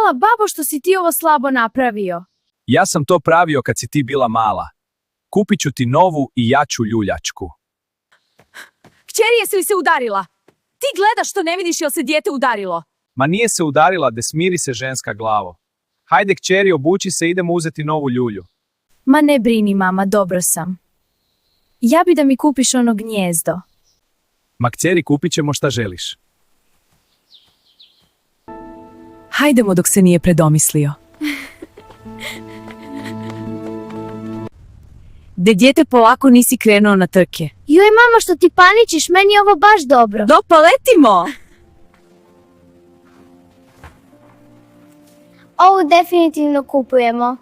Hvala babo što si ti ovo slabo napravio. Ja sam to pravio kad si ti bila mala. Kupit ću ti novu i jaču ljuljačku. Kćeri, jesi li se udarila? Ti gledaš što ne vidiš jel se dijete udarilo. Ma nije se udarila, de smiri se ženska glavo. Hajde kćeri, obuči se, idemo uzeti novu ljulju. Ma ne brini mama, dobro sam. Ja bi da mi kupiš ono gnjezdo. Ma kćeri, kupit ćemo šta želiš. Hajdemo dok se nije predomislio. De dijete, polako nisi krenuo na trke. Joj mama, što ti paničiš, meni je ovo baš dobro. No pa letimo! Ovu definitivno kupujemo.